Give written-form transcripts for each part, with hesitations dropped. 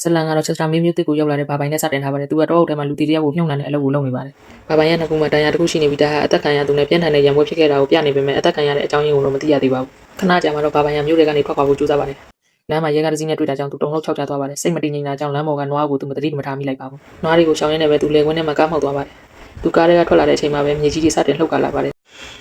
ဇလန်ကတော့ချက်စတာမင်းမျိုးတစ်ကိုရောက်လာတဲ့ဘာပိုင်နဲ့စတင်ထားပါတယ်သူကတော့အုပ်ထဲမှာလူတီတယောက်ကိုမြုံနှံတဲ့အလုပ်ကိုလုပ်နေပါတယ်ဘာပိုင်ရဲ့နှစ်ခုမှာတန်ရာတစ်ခုရှိနေပြီးဒါဟာအသက်ခံရသူနဲ့ပြင်းထန်တဲ့ရံပွဲဖြစ်ခဲ့တာကိုပြနေပေမဲ့အသက်ခံရတဲ့အကြောင်းရင်းကိုတော့မသိရသေးပါဘူးခဏကြာမှတော့ဘာပိုင်ရမျိုးတွေကနေထွက်ခွာဖို့ကြိုးစားပါတယ်လမ်းမှာရဲကားတစ်စီးနဲ့တွေ့တာကြောင့်သူတုံလောက်ခြောက်ချသွားပါတယ်စိတ်မတည်ငြိမ်တာကြောင့်လမ်းပေါ်ကနွားကိုသူမတတိမထားမိလိုက်ပါဘူးနွားတွေကိုရှောင်းရင်းနဲ့ပဲသူလေခွင်းထဲမှာကားမှောက်သွားပါတယ်သူကားထဲကထွက်လာတဲ့အချိန်မှာပဲမြေကြီးတွေစတင်လှုပ်ကားလာပါတယ်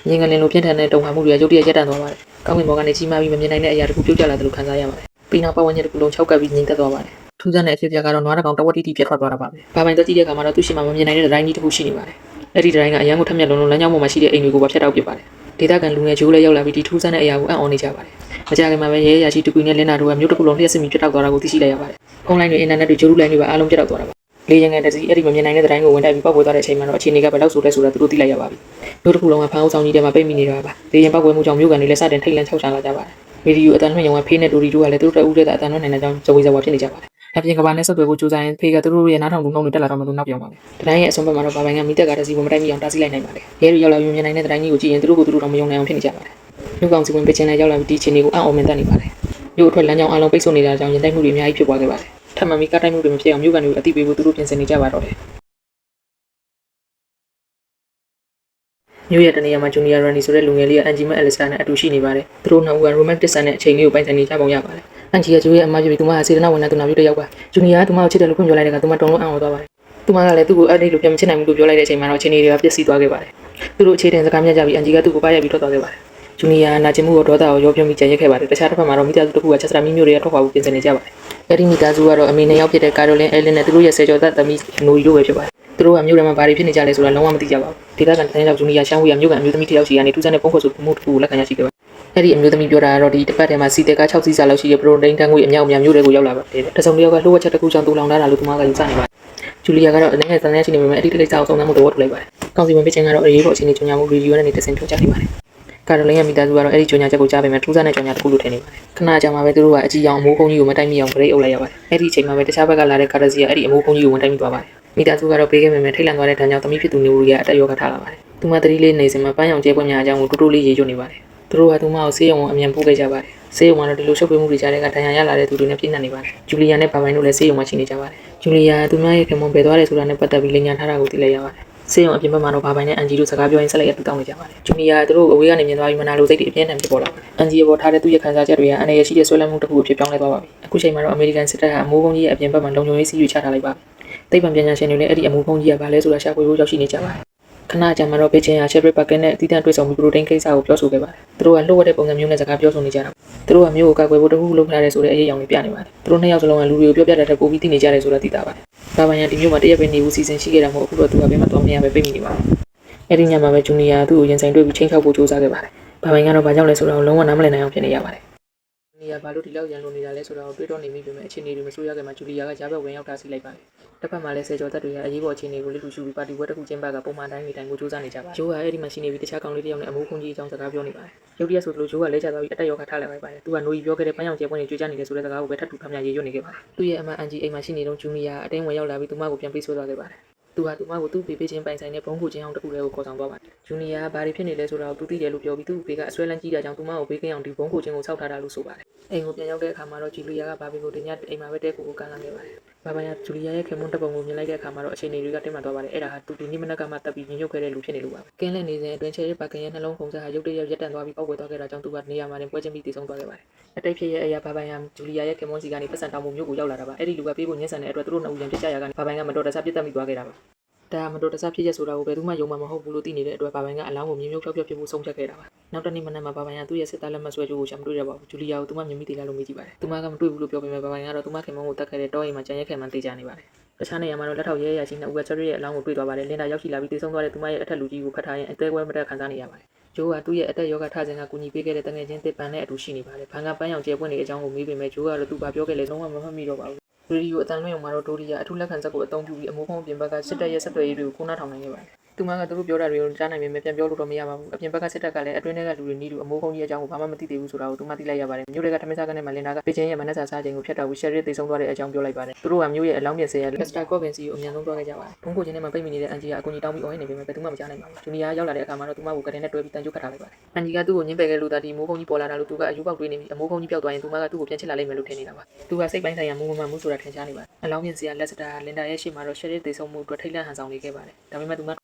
ငင်းငလင်လိုပြင်းထန်တဲ့တုံ့ပြန်မှုတွေရုတ်တရက်ရပ်တန့်သွားပါတယ်ကောင်းကင်ဘော်ကနေကြီးမားပြီးမမြင်နိုင်တဲ့အရာတစ်ခုပြုတ်ကျလာတယ်လို့ခံစားရပါတယ်ပြီးနောက်ပတ်ဝန်းကျင်တစ်ခုလုံးခြောက်ကပ်ပြီးငြိမ်သက်သွားပါတယ်ထူးခြားတဲ့အဖြစ်အပျက်ကတော့နွားတစ်ကောင်တဝက်တိတိပြတ်ထွက်သွားတာပါပဲဘာပိုင်တော့ကြည့်တဲ့အခါမှာတော့သူ့ရှိမှမမြင်နိုင်တဲ့ဒိုင်းကြီးတစ်ခုရှိနေပါတယ်အဲ့ဒီဒိုင်းကအရန်ကိုထက်မြက်လုံးလုံးလမ်းကြောင်းပေါ်မှာရှိတဲ့အိမ်တွေကိုပါဖျက်တောက်ပစ်ပါတယ်ဒေသခံလူငယ်ဂျိုးလည်းရောက်လာပြီးဒီထူးခြားတဲ့အရာကိုအံ့ဩနေကြပါတယ်မကြခင်မှာပဲရဲရရှိတကွီနဲ့လင်းနာတို့ကမြို့တစ်ခုလုံးလျှက်စစ်ပြီးပြတ်တောက်သွားတာကိုသိရှိလိုက်ရပါတယ်ဖုန်းလိုင်းတွေအင်တာနက်တွေဂျိုးလူလိုင်းတွေပါအားလုံးပြတ်တောက်သွားတာပါလေရင်ငယ်တစီအဲ့ဒီမမြင်နိုင်တဲ့ဒိုင်းကိုဝင်တိုက်ပြီးပောက်ကွဲသွားတဲ့အချိန်မှာတော့အခြေအနေကဘယ်လောက်ဆိုလဲဆိုတာသူတို့သိလိုက်ရပါပြီမြို့တစ်ခုလုံးကဖမ်းအုပ်ဆောင်ကြီးထဲမှာပိတ်မိနေတာပါလေရင်ပောက်ကွဲမှုကြောင့်မြို့ကန်တွေလည်းစတင်ထိတ်လန့်ခြောက်ခြားလာကြပါတယ်ဗီဒီယိုအတန်လွှင့်ရုံကဖေးနဲ့တူရီတို့ကလည်းသူတို့တအူးတဲ့အတန်လွှင့်နိုင်တဲ့ကြောင်းဇဝေဇဝါဖြစ်နေကြပါတယ်အပြင်ကဘာနဲ့ဆက်သွယ်ဖို့ကြိုးစားရင်ဖေးကသူတို့ရဲ့နားထောင်လူနှုံတွေတက်လာတော့မှသူနောက်ပြောင်းပါမယ်။တိုင်းရဲ့အဆုံးဘက်မှာတော့ဘာပိုင်ကမိတက်ကတစီကိုမတိုက်မိအောင်တားဆီးလိုက်နိုင်ပါတယ်။ရဲတွေရောက်လာပြီးမြင်နိုင်တဲ့တိုင်းကြီးကိုကြည့်ရင်သူတို့တော့မယုံနိုင်အောင်ဖြစ်နေကြပါတယ်။မြို့ကောင်စီဝင်ပစ်ချင်းနဲ့ရောက်လာပြီးဒီချင်းတွေကိုအံ့ဩမင်သက်နေပါတယ်။မြို့အထွက်လမ်းကြောင်းအလုံးပိတ်ဆို့နေတာကြောင့်ရင်တိုက်မှုတွေအများကြီးဖြစ်ပွားခဲ့ပါတယ်။ထပ်မံပြီးကားတိုက်မှုတွေမဖြစ်အောင်မြို့ကန်တွေကိုအသိပေးဖို့သူတို့ပြင်ဆင်နေကြပါတော့တယ်။မြို့ရဲ့တနေရာမှာဂျူနီယာရန်နီဆိုတဲ့လူငယ်လေးကအန်ဂျီမက်အလက်စတာနဲ့အတူရှိနေပါတယ်။သူတို့နှစ်ဦးကရိုမန်တစ်ဆန်တဲ့အချိန်လေးကိုပိုင်ဆိုင်နေကြပုံရပါတယ်။အန်ဂျီကဂျိုးရဲ့အမကြီးပြီးသူမကစေတနာဝန်ထမ်းသူနာပြုတစ်ယောက်ပါဂျူနီယာကသူမကိုချစ်တယ်လို့ဖွင့်ပြောလိုက်တဲ့ကသူမတုံလုံးအံ့ဩသွားပါတယ်သူမကလည်းသူ့ကိုအဲ့ဒီလိုပြန်မချစ်နိုင်ဘူးလို့ပြောလိုက်တဲ့အချိန်မှာတော့အချိန်တွေကပြည့်စည်သွားခဲ့ပါတယ်သူတို့အခြေတင်စကားများကြပြီးအန်ဂျီကသူ့ကိုပါရိုက်ပြီးထွက်သွားခဲ့ပါတယ်ဂျူနီယာနာကျင်မှုကိုဒေါသကိုရောပြပြီးကြံရက်ခဲ့ပါတယ်တခြားတစ်ဖက်မှာတော့မိသားစုတစ်ခုကချက်စတာမီမျိုးတွေကထွက်ခွာဖို့ပြင်ဆင်နေကြပါတယ်အဲ့ဒီမိသားစုကတော့အမေနဲ့ရောက်ဖြစ်တဲ့ကာရိုလင်အဲလင်နဲ့သူတို့ရဲ့ဆယ်ကျော်သက်သမီးနိုရီတို့ပဲဖြစ်ပါတယ်သူတို့ကမြို့ထဲမှာဘာတွေဖြစ်နေကြလဲဆိုတာလုံးဝမသိကြပါဘူးဒေသခံတိုင်းရောက်ဂျူနီယာရှမ်းဝီကမြို့ကအမျိုးသမီးတစ်ယောက်ရှိကနေထူးဆန်းတဲ့ပုံဖော်ဆိုမှုတစ်ခုကိုလက်ခံရရှိခဲ့ပါတယ်အဲ့ဒီအမျိုးသမီးပြောတာကတော့ဒီတစ်ပတ်ထဲမှာစီတဲကား6စီးစာလောက်ရှိတဲ့ပရိုတိန်းတန်းငွေအမြောက်အများမျိုးတွေကိုရောက်လာပါတယ်တစုံတစ်ယောက်ကလှုပ်ဝက်ချက်တစ်ခုကြောင့်တူလောင်ထားတာလို့သူမကယူဆနေပါတယ်ဂျူလီယာကတော့အနေနဲ့တန်တဲ့ချင်းနေပေမဲ့အဲ့ဒီကိစ္စကိုစုံစမ်းမှုတော့ထုတ်လိုက်ပါတယ်ကောင်စီဝင်ပြချင်းကတော့အရေးပေါ်အခြေအနေကြောင့်ဗီဒီယိုနဲ့နေတဆင်ထုတ်ကြနေပါတယ်ကာရိုလင်ရဲ့မိသားစုကတော့အဲ့ဒီကြောင်ညာချက်ကိုကြားပေမဲ့ထူးဆန်းတဲ့ကြောင်ညာတစ်ခုလို့ထင်နေပါတယ်ခဏကြာမှပဲသူတို့ကအကြီးအောင်အမိုးကုန်းကြီးကိုမတိုက်မိအောင်ဂရိတ်အုပ်လိုက်ရပါတယ်အဲ့ဒီအချိန်မှာပဲတခြားဘက်ကလာတဲ့ကာရစီကအဲ့ဒီအမိုးကုန်းကြီးကိုဝင်တိုက်မိသွားပါတယ်မိသားစုကတော့ပေးခဲ့ပေမဲ့ထိတ်လန့်သွားတဲ့ဒဏ်ကြောင့်သမီးဖြစ်သူနေဦးရဲ့အတက်ရောဂါထားလာပါတယ်သူမသတိလေးနေစင်မှာပန်းရောင်ကျဲပွင့်များအကြောင်းကိုတူတူလေးရေးချွတ်နေပါတယ်သူတို့ကသူမကိုဆေးရုံကိုအမြန်ပို့ခဲ့ကြပါတယ်ဆေးရုံကတော့ဒီလိုရှုပ်ထွေးမှုတွေကြားထဲကဒဏ်ရာရလာတဲ့သူတွေနဲ့ပြည့်နှက်နေပါတယ်ဂျူလီယာနဲ့ဘာမိုင်တို့လည်းဆေးရုံမှာရှိနေကြပါတယ်ဂျူလီယာသူမရဲ့ခင်မွန်ပဲသွားတယ်ဆိုတာနဲ့ပတ်သက်ပြီးလင်ညာထားတာကိုသိလိုက်ရပါတယ်ဆေးရုံအပြင်ဘက်မှာတော့ဘာပိုင်နဲ့အန်ဂျီတို့စကားပြောရင်းဆက်လက်ရတူတောင်းနေကြပါတယ်ဂျူနီယာသူတို့အဝေးကနေမြင်သွားပြီးမနာလိုစိတ်တွေအပြင်းထန်ဖြစ်ပေါ်လာပါတယ်အန်ဂျီပေါ်ထားတဲ့သူ့ရဲ့ခံစားချက်တွေကအန်ရရှိတဲ့ဆွဲလန်းမှုတစ်ခုကိုဖြစ်ပြောင်းလဲသွားပါပြီအခုချိန်မှာတော့အမေရိကန်စစ်တပ်ကအမိုးကုန်းကြီးရဲ့အပြင်ဘက်မှာလုံခြုံရေးစီးယူချထားလိုက်ပါပြီသိပ္ပံပညာရှင်တွေလည်းအဲ့ဒီအမိုးကုန်းကြီးကဘာလဲဆိုတာရှာဖွေဖို့ရောက်ရှိနေကြပါတယ်ခဏကြာမှတော့ဘေချင်းယာချက်ဘရစ်ပါကင်နဲ့အတီးတန့်တွေ့ဆုံပြီးပရိုတိန်းကိစ္စကိုပြောဆိုခဲ့ပါတယ်သူတို့ကလှုပ်ဝက်တဲ့ပုံစံမျိုးနဲ့စကားပြောဆိုနေကြတာသူတို့ကမျိုးကိုကောက်ွယ်ဖို့တခုလုပ်ထားတယ်ဆိုတဲ့အရေးအယောင်တွေပြနေပါတယ်သူတို့နှစ်ယောက်စလုံးကလူတွေကိုပြောပြတတ်တဲ့ပိုပြီးသိနေကြတယ်ဆိုတာသိတာပါတယ်ဘာပိုင်ရဒီမျိုးမှာတရက်ပဲနေဦးစီစဉ်ရှိခဲ့တာမဟုတ်အခုတော့သူကဘယ်မှသွားမရပဲပိတ်မိနေပါတယ်အဲ့ဒီညမှာပဲဂျူနီယာသူ့ကိုရင်ဆိုင်တွေ့ပြီးချင်းချောက်ဖို့ကြိုးစားခဲ့ပါတယ်ဘာပိုင်ကတော့ဘာကြောင့်လဲဆိုတာကိုလုံးဝနားမလည်နိုင်အောင်ဖြစ်နေရပါတယ်ဂျူနီယာဘာလို့ဒီလောက်ရန်လိုနေတာလဲဆိုတာကိုတွေးတော့နေမိပေမဲ့အခြေအနေတွေမဆိုးရခင်မှာဂျူလီယာကကြားဘက်ဝင်ရောက်တာစီလိုက်ပါတယ်တစ်ဖက်မှာလည်းဆယ်ကျော်သက်တွေကအရေးပေါ်အခြေအနေကိုလိလူရှုပြီးပါတီဝက်တစ်ခုကျင်းပကပုံမှန်တိုင်းနေတိုင်းကိုစူးစမ်းနေကြပါတယ်ဂျိုးကအဲ့ဒီမှာရှိနေပြီးတခြားကောင်လေးတစ်ယောက်နဲ့အမိုးခွန်ကြီးအကြောင်းစကားပြောနေပါတယ်ရုတ်တရက်ဆိုသလိုဂျိုးကလဲကျသွားပြီးအတက်ရောဂါထားလိုက်ပါတယ်သူကနိုးကြီးပြောခဲ့တဲ့ပန်းရောင်ကျဲပွင့်တွေကြွေးကြနေတယ်ဆိုတဲ့စကားကိုပဲထပ်ထူထပ်မြရေးရွတ်နေခဲ့ပါတယ်သူ့ရဲ့အမအန်ဂျီအိမ်မှာရှိနေတော့ဂျူနီယာအတင်းဝင်ရောက်လာပြီးသူမကိုပြန်ပေးဆွဲသွားခဲ့ပါတယ်သူဟာသူမကိုသူ့ဖေးပေးခြင်းပိုင်ဆိုင်တဲ့ဘုံကိုချင်းအောင်တစ်ခုတည်းကိုခေါ်ဆောင်သွားပါတယ်ဂျူနီယာကဘာတွေဖြစ်နေလဲဆိုတာကိုသူသိတယ်လို့ပြောပြီးသူ့ဖေးကအဆွဲလန်းကြီးတာကြောင့်သူမကိုဘေးကင်းအောင်ဒီဘုံကိုချင်းကိုဆောက်ထားတာလို့ဆိုပါတယ်အိမ်ကိုပြန်ရောက်တဲ့အခါမှာတော့ဂျူလီယာကဘာဘီကိုတင်ညအိမ်မှာပဲတဲကိုကန်လာခဲ့ပါတယ်ဘာပိုင်ကဂျူလီယာရဲ့ခင်မွန်းတပ်ပုံကိုမြင်လိုက်တဲ့အခါမှာတော့အခြေအနေတွေကတင်းမာသွားပါတယ်အဲ့ဒါဟာသူဒီနေ့မနက်ကမှတက်ပြီးညှို့ခဲ့တဲ့လူဖြစ်နေလို့ပါပဲကင်းလက်နေစဉ်အတွင်းချဲရဲပါကင်ရဲ့နှလုံးခုန်စားဟာရုတ်တရက်ရက်တန့်သွားပြီးပောက်ကွယ်သွားခဲ့တာကြောင့်သူကနေရာမှာတင်ပွဲချင်းပြီးတည်ဆုံသွားခဲ့ပါတယ်အတိတ်ဖြစ်ရဲ့အရာဘာပိုင်ကဂျူလီယာရဲ့ခင်မွန်းစီကနေပတ်စံတောင်မှုမျိုးကိုရောက်လာတာပါအဲ့ဒီလူကပေးဖို့ညှင်းဆန်တဲ့အတွက်သူတို့နှစ်ဦးရန်ပြစ်ကြရကနေဘာပိုင်ကမတော်တဆပြစ်တက်မိသွားခဲ့တာပါဒါမတော်တဆဖြစ်ရဆိုတာကိုဘယ်သူမှယုံမှာမဟုတ်ဘူးလို့သိနေတဲ့အတွက်ဘာပိုင်ကအလောင်းကိုမြင်းမြုပ်ဖြောက်ဖြောက်ဖြစ်ဖို့ဆုံးဖြတ်ခဲ့တာပါနောက်တနေ့မနက်မှာဘာပိုင်ကသူ့ရဲ့စစ်သားလက်မှတ်ဆွဲကြိုးကိုရှာမတွေ့ရပါဘူးဂျူလီယာကိုသူမမြင်မိသေးလားလို့မေးကြည့်ပါတယ်သူမကမတွေ့ဘူးလို့ပြောပေမဲ့ဘာပိုင်ကတော့သူမခင်မုန်းကိုတတ်ခဲ့တဲ့တောအိမ်မှာကြံရက်ခဲ့မှန်းသိကြနေပါတယ်တခြားနေရာမှာတော့လက်ထောက်ရဲရရှိနှစ်ဦးကချယ်ရီရဲ့အလောင်းကိုတွေ့သွားပါတယ်လင်ဒါရောက်ရှိလာပြီးတေဆုံးသွားတဲ့သူမရဲ့အထက်လူကြီးကိုဖတ်ထားရင်အသေးကွဲမတက်ခံစားနေရပါတယ်ဂျိုးကသူ့ရဲ့အသက်ယောဂထခြင်းကကူညီပေးခဲ့တဲ့တငယ်ချင်းတစ်ပန်နဲ့အတူရှိနေပါတယ်ဘန်ကပန်းရောင်ကျဲပွင့်နေအကြောင်းကိုမေးပေမဲ့ဂျိုးကတော့သူဘာပြောခဲ့လဲလုံးဝမမှတ်မိတော့ပါဘူးရေဒီယိုအတန်လွှင့်ရုံမှာတော့ဒိုရီယာအထူးလက်ခံချက်ကိုအသုံးပြုပြီးအမိုးဖုံးပြင်ဘက်ကစစ်တပ်ရဲ့ဆက်သွယ်ရေးတွေကိုခိုးနှာထောင်နိုင်ခဲ့ပါတယ် သူမကသူတို့ပြောတာတွေကိုကြားနိုင်ပေမဲ့ပြန်ပြောလို့တော့မရပါဘူးအပြင်ဘက်ကစစ်တပ်ကလည်းအတွင်းထဲကလူတွေနီးလူအမိုးကုန်းကြီးအကြောင်းကိုဘာမှမသိသေးဘူးဆိုတာကိုသူမသိလိုက်ရပါတယ်မြို့တွေကထမင်းစားကနေမှလင်နာကပေချင်းရဲ့မနက်စာစားချိန်ကိုဖျက်တော့ရှယ်ရစ်သိဆုံးသွားတဲ့အကြောင်းပြောလိုက်ပါတယ်သူတို့ကမြို့ရဲ့အလောင်းပြည့်စဲရလက်စတာကော့ဗင်စီကိုအမြန်ဆုံးသွားခဲ့ကြပါတယ်ဘုံကိုချင်းထဲမှာပိတ်မိနေတဲ့အန်ဂျီကအကူကြီးတောင်းပြီးအော်ဟစ်နေပေမဲ့ဘယ်သူမှမကြားနိုင်ပါဘူးဂျူနီယာရောက်လာတဲ့အခါမှာတော့သူမကိုကတင်နဲ့တွဲပြီးတန်ကြိုးခတ်ထားလိုက်ပါတယ်အန်ဂျီကသူ့ကိုညှင်းပယ်ခဲ့လို့ဒါဒီမိုးကုန်းကြီးပေါ်လာတာလို့သူကအယူပေါက်တွေးနေပြီးအမိုးကုန်းကြီးပျောက်သွားရင်သူမကသူ့ကိုပြန်ချစ်လာလိမ့်မယ်လို့ထင်နေတာပါသူကစိတ်ပိုင်းဆိုင်ရာမူမမှန်မှုဆိုတာထင်ရှားနေပါတယ်အလောင်းပြည့်စဲရလက်စတာလင်ဒါရဲ့ရှေ့မှာတော့ရှယ်ရစ်သိဆုံးမှုအတွက်ထိတ်လန့်ဟန်ဆောင်နေခဲ့ပါတယ်ဒါပေမဲ့သူမ